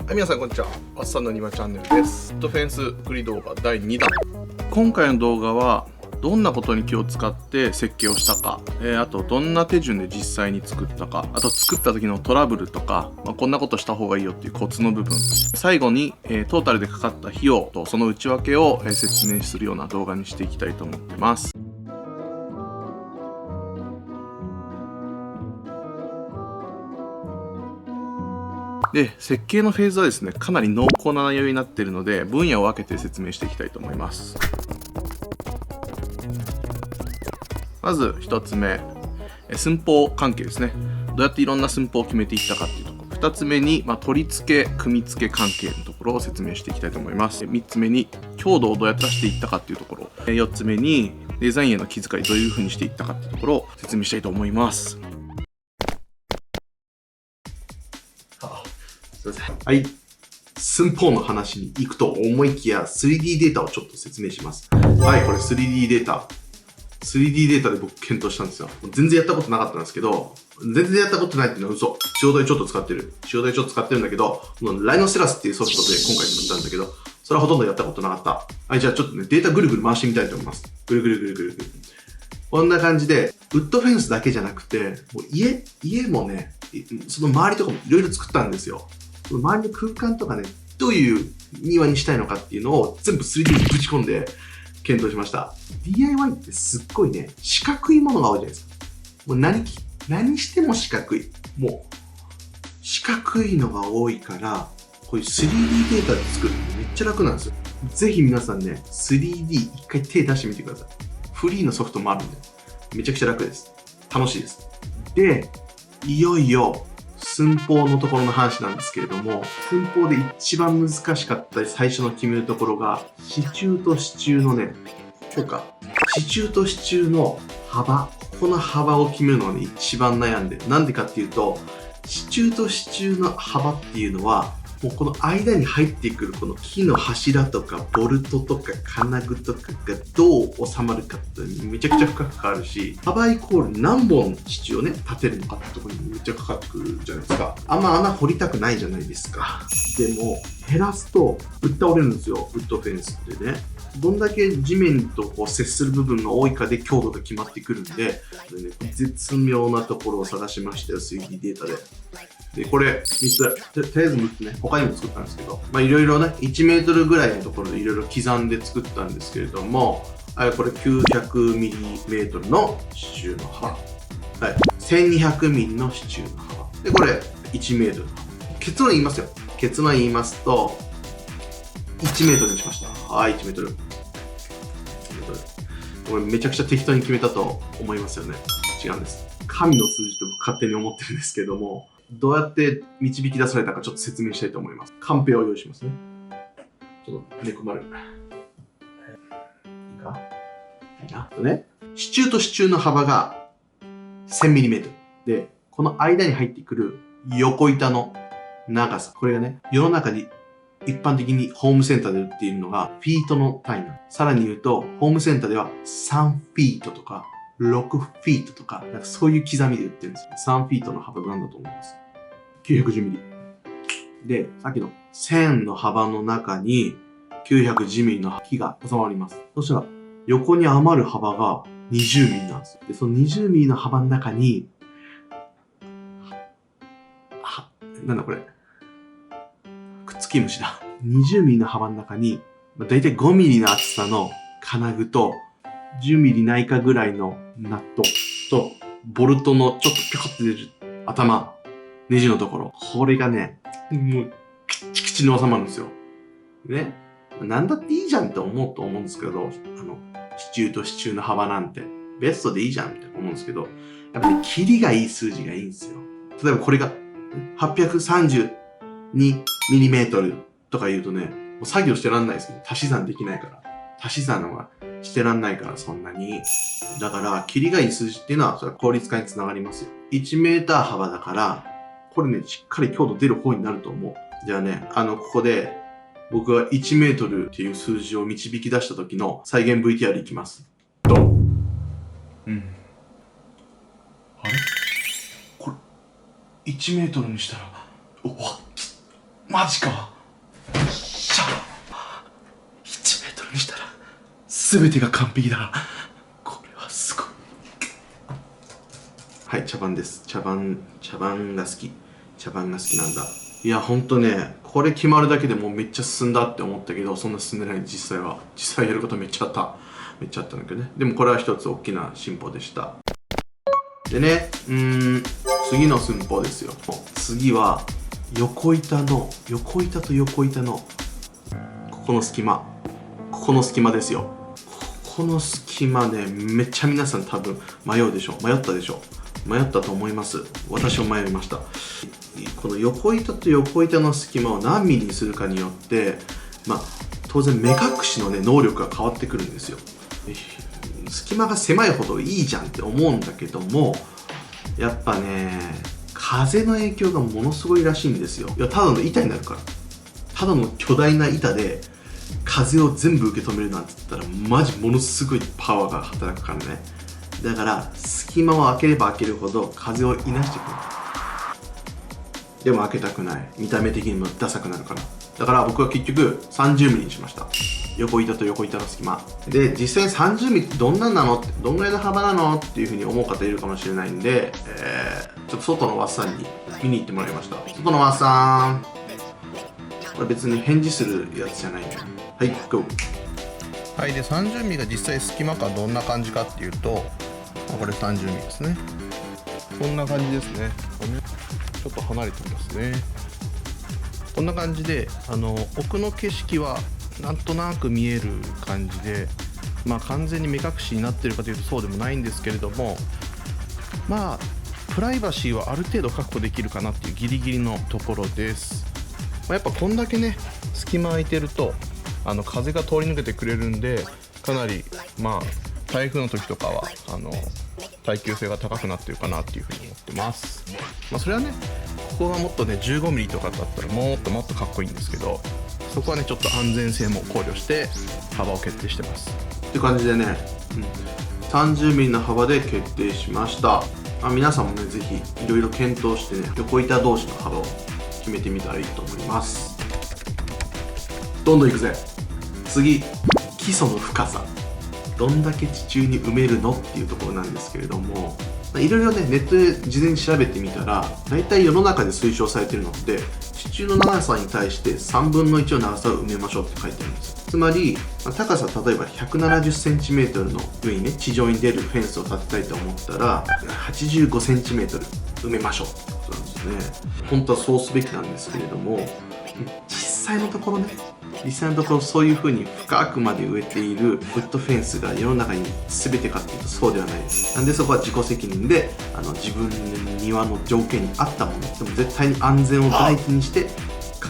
はい、皆さんこんにちは。ワッサンの庭チャンネルです。フェンスグリ動画第2弾。今回の動画はどんなことに気を使って設計をしたか、あとどんな手順で実際に作ったか、あと作った時のトラブルとか、こんなことした方がいいよっていうコツの部分、最後に、トータルでかかった費用とその内訳を、説明するような動画にしていきたいと思ってます。で、設計のフェーズはですね、かなり濃厚な内容になっているので、分野を分けて説明していきたいと思います。まず1つ目、寸法関係ですね。どうやっていろんな寸法を決めていったかっていうところ。2つ目に、取り付け、組み付け関係のところを説明していきたいと思います。3つ目に、強度をどうやって出していったかっていうところ。4つ目に、デザインへの気遣い、どういう風にしていったかっていうところを説明したいと思います。はい。寸法の話に行くと思いきや 3D データをちょっと説明します。はい、これ 3D データ。3D データで僕検討したんですよ。全然やったことなかったんですけど、全然やったことないっていうのは嘘。塩台ちょっと使ってる。塩台ちょっと使ってるんだけど、ライノセラスっていうソフトで今回作ったんだけど、それはほとんどやったことなかった。はい、じゃあちょっとね、データぐるぐる回してみたいと思います。ぐるぐるぐるぐるぐる。こんな感じで、ウッドフェンスだけじゃなくて、もう家もね、その周りとかもいろいろ作ったんですよ。その周りの空間とかね、どういう庭にしたいのかっていうのを全部 3D にぶち込んで検討しました。DIY ってすっごいね、四角いものが多いじゃないですか。もう何しても四角い。もう、四角いのが多いから、こういう 3D データで作るのめっちゃ楽なんですよ。ぜひ皆さんね、3D 一回手出してみてください。フリーのソフトもあるんで、めちゃくちゃ楽です。楽しいです。で、いよいよ、寸法のところの話なんですけれども、寸法で一番難しかった最初の決めるところが、支柱と支柱のね、支柱と支柱の幅、この幅を決めるのがね、一番悩んで。なんでかっていうと、支柱と支柱の幅っていうのは、もうこの間に入ってくるこの木の柱とかボルトとか金具とかがどう収まるかってめちゃくちゃ深くかかるし、幅イコール何本支柱をね、立てるのかってところにめっちゃかかってくるじゃないですか。あんま穴掘りたくないじゃないですか。でも、減らすとぶっ倒れるんですよ、ウッドフェンスってね。どんだけ地面とこう接する部分が多いかで強度が決まってくるんで、絶妙なところを探しましたよ、3D データで。で、これ、3つ、とりあえず3つね、他にも作ったんですけど、いろいろね、1メートルぐらいのところでいろいろ刻んで作ったんですけれども、これ900ミリメートルの支柱の幅。はい。1200ミリの支柱の幅。で、これ、1メートル。結論言いますよ。結論言いますと、1メートルにしました。はい、1メートル。1メートル。これめちゃくちゃ適当に決めたと思いますよね。違うんです。神の数字と勝手に思ってるんですけども、どうやって導き出されたかちょっと説明したいと思います。カンペを用意しますね。ちょっと寝込まれる。いいかいいな。ね。支柱と支柱の幅が 1000mm。で、この間に入ってくる横板の長さ。これがね、世の中に一般的にホームセンターで売っているのがフィートの単位なの。さらに言うと、ホームセンターでは3フィートとか、6フィートとか、そういう刻みで売ってるんですよ。3フィートの幅なんだと思います。910ミリ。で、さっきの1000の幅の中に910ミリの木が収まります。そしたら、横に余る幅が20ミリなんですよ。で、その20ミリの幅の中に、なんだこれ。くっつき虫だ。20ミリの幅の中に、だいたい5ミリの厚さの金具と、10ミリないかぐらいのナットと、ボルトのちょっとピョコって出る頭、ネジのところ。これがね、もう、キッチキチに収まるんですよ。ね。なんだっていいじゃんって思うと思うんですけど、支柱と支柱の幅なんて、ベストでいいじゃんって思うんですけど、やっぱり、ね、キリがいい数字がいいんですよ。例えばこれが、832mm とか言うとね、もう作業してらんないですね。足し算できないから。足し算はしてらんないから、そんなに。だから、キリがいい数字っていうのは、それは効率化につながりますよ。1メーター幅だから、これね、しっかり強度出る方になると思う。じゃあね、ここで、僕が1メートルっていう数字を導き出した時の再現 VTR いきます。ドン。あれこれ、1メートルにしたら、マジか。しゃ1メートルにしたら全てが完璧だ。これはすごい。はい、茶番です。茶番が好き。茶番が好きなんだ。いや、ほんとね、これ決まるだけでもうめっちゃ進んだって思ったけど、そんな進んでない。実際やることめっちゃあった。めっちゃあったんだけどね。でもこれは一つ大きな進歩でした。でね、次の寸法ですよ。次は、横板と横板の、ここの隙間ですよ。この隙間ね、めっちゃ皆さん多分迷ったでしょ。迷ったと思います。私も迷いました。この横板と横板の隙間を何ミリにするかによって、当然目隠しのね、能力が変わってくるんですよ。隙間が狭いほどいいじゃんって思うんだけども、やっぱね、風の影響がものすごいらしいんですよ。いや、ただの板になるから。ただの巨大な板で風を全部受け止めるなんて言ったらマジものすごいパワーが働くからね。だから隙間を開ければ開けるほど風をいなしてくる。でも開けたくない。見た目的にもダサくなるから。だから僕は結局30ミリにしました。横板と横板の隙間で、実際に30ミリってどんなんなのって、どんぐらいの幅なのっていう風に思う方いるかもしれないんで、ちょっと外のワッサンに見に行ってもらいました。外のワッサン、これ別に返事するやつじゃないんだよ。はい、ゴー。はい、で30ミリが実際隙間感どんな感じかっていうと、これ30ミリですね。こんな感じですね。ちょっと離れてみますね。こんな感じで、奥の景色はなんとなく見える感じで、完全に目隠しになってるかというとそうでもないんですけれども、プライバシーはある程度確保できるかなっていうギリギリのところです。やっぱこんだけね、隙間空いてると風が通り抜けてくれるんで、かなり台風の時とかは耐久性が高くなってるかなっていうふうに思ってます。それはね、ここがもっとね15ミリとかだったらもっとかっこいいんですけど、そこはねちょっと安全性も考慮して幅を決定してますって感じでね、30ミリの幅で決定しました。皆さんもねぜひいろいろ検討してね、横板同士の幅を決めてみたらいいと思います。どんどんいくぜ。次、基礎の深さ、どんだけ地中に埋めるのっていうところなんですけれども、いろいろねネットで事前に調べてみたら、大体世の中で推奨されているのって地中の長さに対して3分の1の長さを埋めましょうって書いてあるんですよ。つまり高さ例えば 170cm の上にね地上に出るフェンスを建てたいと思ったら 85cm 埋めましょうってことなんですよね。本当はそうすべきなんですけれども、実際のところそういう風に深くまで植えているウッドフェンスが世の中に全てかっていうとそうではないです。なんでそこは自己責任で自分の庭の条件に合ったもの、でも絶対に安全を第一にして考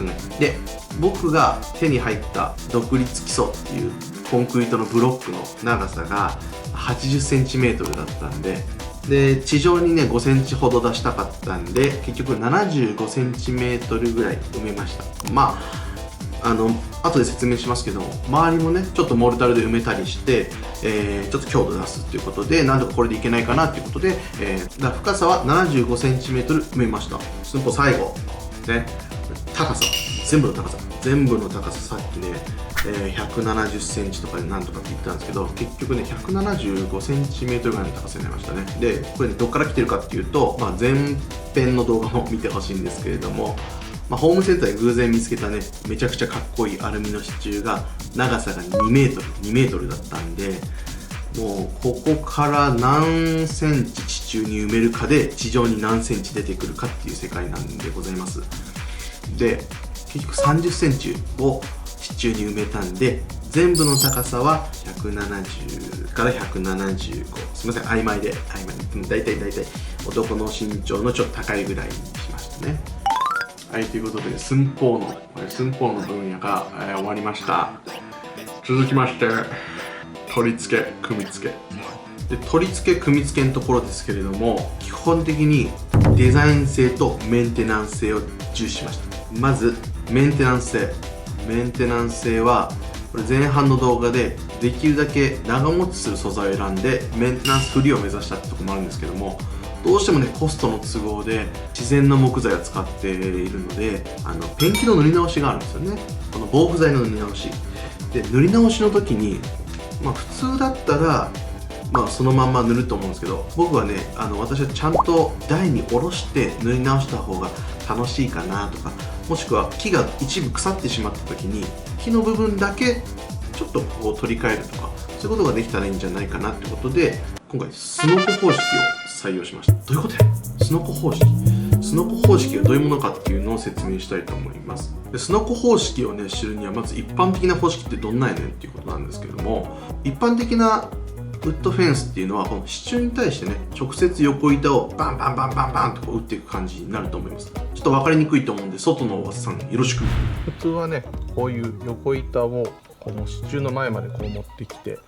えて、で僕が手に入った独立基礎っていうコンクリートのブロックの長さが 80cm だったんで、地上にね 5cm ほど出したかったんで、結局 75cm ぐらい埋めました。後で説明しますけど、周りもねちょっとモルタルで埋めたりして、ちょっと強度出すっていうことで、なんとかこれでいけないかなっていうことで、だから深さは 75cm 埋めました。寸法最後ね、高さ、全部の高ささっきね、170cm とかでなんとかって言ったんですけど、結局ね 175cm ぐらいの高さになりましたね。でこれねどっから来てるかっていうと、前編の動画も見てほしいんですけれども、ホームセンターで偶然見つけたねめちゃくちゃかっこいいアルミの支柱が長さが2メートルだったんで、もうここから何センチ地中に埋めるかで地上に何センチ出てくるかっていう世界なんでございます。で結局30センチを地中に埋めたんで、全部の高さは170から175、すみません曖昧で大体男の身長のちょっと高いぐらいにしましたね。はい、ということで寸法の分野が、終わりました。続きまして取り付け組み付けで、取り付け組み付けのところですけれども、基本的にデザイン性とメンテナンス性を重視しました。まずメンテナンス性はこれ前半の動画でできるだけ長持ちする素材を選んでメンテナンスフリーを目指したってところもあるんですけども、どうしてもねコストの都合で自然の木材を使っているので、ペンキの塗り直しがあるんですよね。この防腐剤の塗り直しで、塗り直しの時に普通だったらそのまんま塗ると思うんですけど、僕はね私はちゃんと台に下ろして塗り直した方が楽しいかなとか、もしくは木が一部腐ってしまった時に木の部分だけちょっとこう取り替えるとか、そういうことができたらいいんじゃないかなってことで、今回スノコ方式を採用しました。どういうことや？スノコ方式はどういうものかっていうのを説明したいと思います。でスノコ方式をね知るには、まず一般的な方式ってどんなんやねんっていうことなんですけども、一般的なウッドフェンスっていうのはこの支柱に対してね直接横板をバンバンバンバンバンとこう打っていく感じになると思います。ちょっと分かりにくいと思うんで、外のおばさんよろしく。普通はねこういう横板をこの支柱の前までこう持ってきて、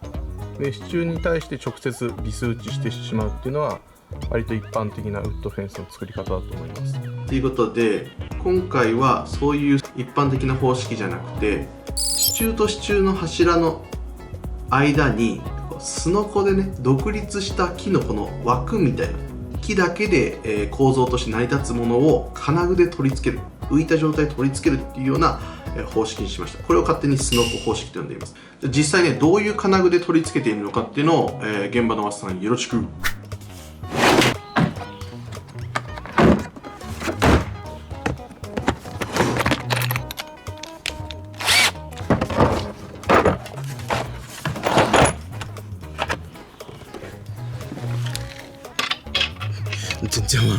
で支柱に対して直接ビス打ちしてしまうっていうのは割と一般的なウッドフェンスの作り方だと思います。ということで今回はそういう一般的な方式じゃなくて、支柱と支柱の柱の間にスノコでね独立した木のこの枠みたいな木だけで、構造として成り立つものを金具で取り付ける、浮いた状態で取り付けるっていうような方式にしました。これを勝手にスノコ方式と呼んでいます。実際ねどういう金具で取り付けているのかっていうのを、現場のマスターさんよろしく。全然わ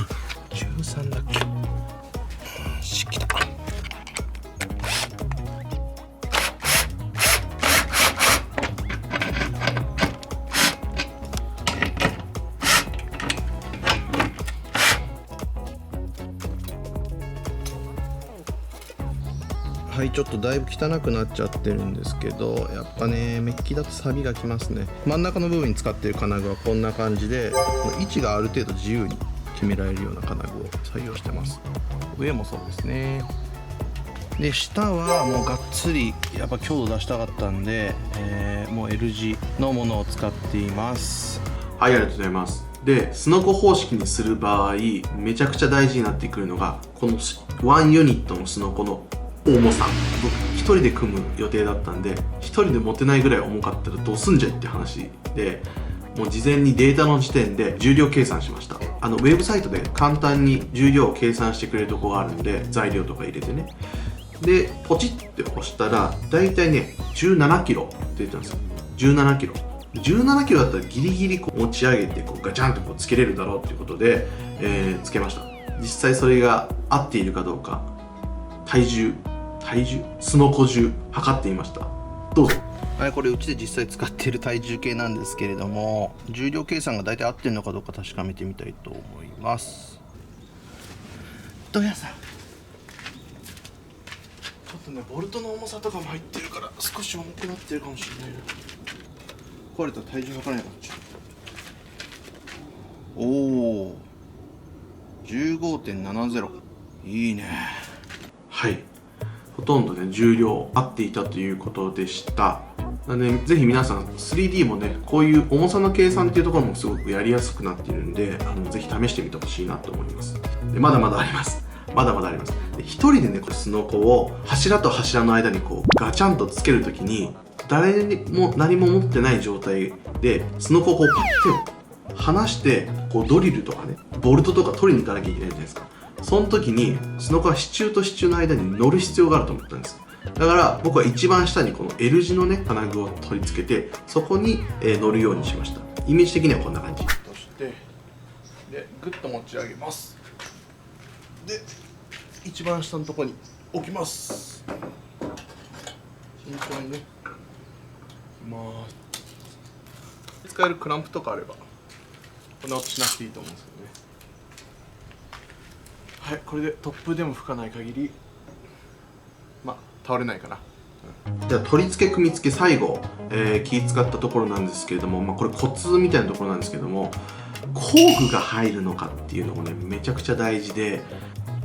13だっけ。しきた。はい、ちょっとだいぶ汚くなっちゃってるんですけど、やっぱねメッキだと錆びがきますね。真ん中の部分に使っている金具はこんな感じで、位置がある程度自由に決められるような金具を採用してます。上もそうですね。で下はもうがっつりやっぱ強度出したかったんで、もう L 字のものを使っています。はい、ありがとうございます。でスノコ方式にする場合めちゃくちゃ大事になってくるのが、この1ユニットのスノコの重さ。僕1人で組む予定だったんで、1人で持てないぐらい重かったらどうすんじゃいって話で、もう事前にデータの時点で重量計算しました。ウェブサイトで簡単に重量を計算してくれるとこがあるんで、材料とか入れてね。でポチって押したらだいたいね17キロって出てたんですよ。17キロだったらギリギリこう持ち上げてこうガチャンとこうつけれるだろうということで、つけました。実際それが合っているかどうか体重スノコ重測ってみました。どうぞ。はい、これうちで実際使っている体重計なんですけれども、重量計算が大体合ってるのかどうか確かめてみたいと思います。どうやさん、ちょっとねボルトの重さとかも入ってるから少し重くなってるかもしれないな。壊れたら体重測らなくなっちゃう。おお、15.70。いいね。はい、ほとんどね重量合っていたということでした。なのでぜひ皆さん 3D もねこういう重さの計算っていうところもすごくやりやすくなっているんで、ぜひ試してみてほしいなと思います。でまだまだあります。で一人でねスノコを柱と柱の間にこうガチャンとつけるときに、誰にも何も持ってない状態でスノコをこうパッて離してこうドリルとかねボルトとか取りに行かなきゃいけないじゃないですか。その時にスノコは支柱と支柱の間に乗る必要があると思ったんです。だから僕は一番下にこの L 字のね金具を取り付けて、そこに乗るようにしました。イメージ的にはこんな感じ。そしてでグッと持ち上げます。で一番下のところに置きます。慎重にね置きます。使えるクランプとかあればこんな音しなくていいと思うんですけどね。はい、これで突風でも吹かない限り倒れないかな。じゃあ取り付け組み付け最後、気使ったところなんですけれども、これコツみたいなところなんですけども、工具が入るのかっていうのもねめちゃくちゃ大事で、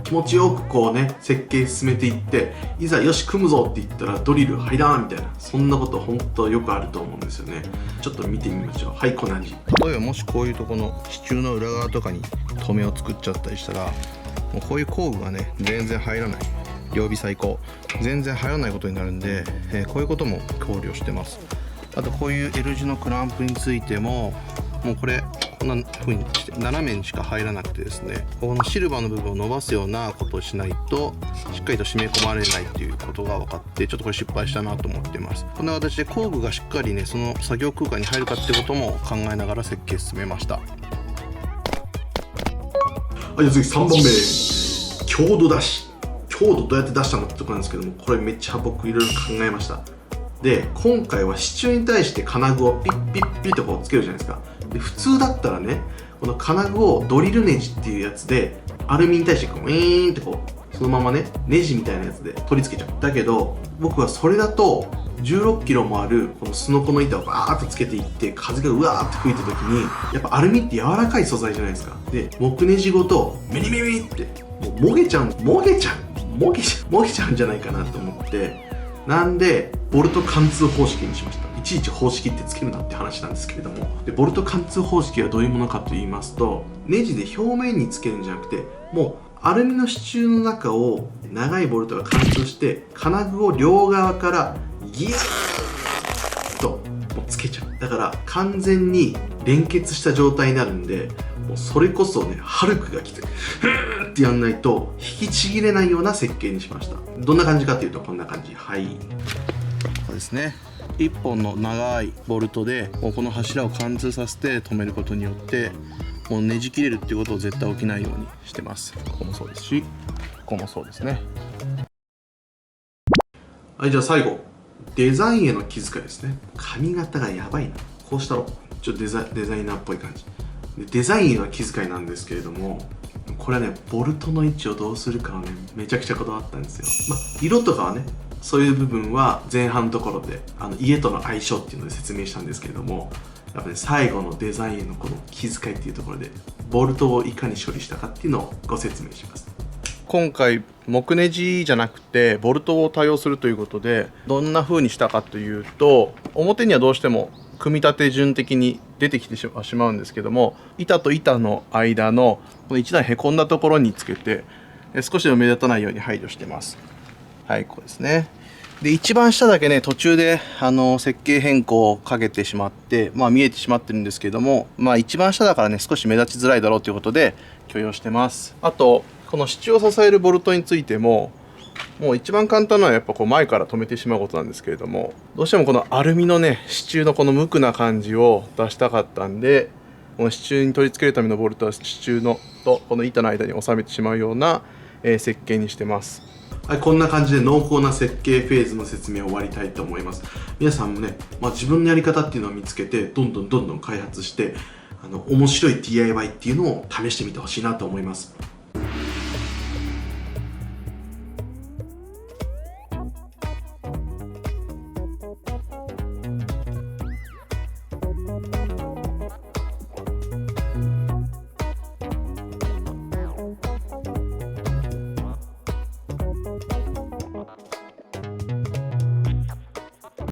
気持ちよくこうね設計進めていって、いざよし組むぞって言ったらドリル入らんみたいな、そんなこと本当よくあると思うんですよね。ちょっと見てみましょう。はい、こんな感じ。例えばもしこういうとこの支柱の裏側とかに留めを作っちゃったりしたら、もうこういう工具がね全然入らない、両尾最高全然入らないことになるんで、こういうことも考慮してます。あとこういう L 字のクランプについても、もうこれこんな風にして斜めにしか入らなくてですね、このシルバーの部分を伸ばすようなことをしないとしっかりと締め込まれないっていうことが分かって、ちょっとこれ失敗したなと思っています。こんな形で工具がしっかりねその作業空間に入るかってことも考えながら設計進めました。はい、じゃあ次3番目、強度出し。強度どうやって出したのってとこなんですけども、これめっちゃ僕いろいろ考えました。で、今回は支柱に対して金具をピッピッピッとこうつけるじゃないですか。で、普通だったらね、この金具をドリルネジっていうやつでアルミに対してこうウィーンってこうそのままねネジみたいなやつで取り付けちゃう。だけど僕はそれだと16キロもあるこのスノコの板をバーッとつけていって、風がうわーって吹いた時にやっぱアルミって柔らかい素材じゃないですか。で、木ネジごとメリメリってもうもげちゃうんじゃないかなと思って、なんでボルト貫通方式にしました。いちいち方式ってつけるなって話なんですけれども、でボルト貫通方式はどういうものかと言いますと、ネジで表面につけるんじゃなくて、もうアルミの支柱の中を長いボルトが貫通して金具を両側からギューッともうつけちゃう。だから完全に連結した状態になるんで、もうそれこそねハルクが来てフーってやんないと引きちぎれないような設計にしました。どんな感じかというとこんな感じ。はい、そうですね。1本の長いボルトでもうこの柱を貫通させて止めることによってもうねじ切れるっていうことを絶対起きないようにしてます。ここもそうですし、ここもそうですね。はい、じゃあ最後、デザインへの気遣いですね。髪型がやばいな、こうしたろ。ちょっとデザイナーっぽい感じで、デザインへの気遣いなんですけれども、これはねボルトの位置をどうするかをねめちゃくちゃこだわったんですよ。色とかはねそういう部分は前半のところで家との相性っていうので説明したんですけれども、やっぱね最後のデザインへのこの気遣いっていうところでボルトをいかに処理したかっていうのをご説明します。今回木ネジじゃなくてボルトを多用するということで、どんな風にしたかというと、表にはどうしても組み立て順的に出てきてしまうんですけども、板と板の間のこの一段へこんだところにつけて少しでも目立たないように配慮してます。はい、こうですね。で、一番下だけね途中で設計変更をかけてしまって、見えてしまってるんですけども、一番下だからね少し目立ちづらいだろうということで許容してます。あとこの支柱を支えるボルトについても、もう一番簡単なのはやっぱこう前から止めてしまうことなんですけれども、どうしてもこのアルミのね支柱のこの無垢な感じを出したかったんで、この支柱に取り付けるためのボルトは支柱のとこの板の間に収めてしまうような、設計にしてます。はい、こんな感じで濃厚な設計フェーズの説明を終わりたいと思います。皆さんもね、自分のやり方っていうのを見つけてどんどん開発して面白い DIY っていうのを試してみてほしいなと思います。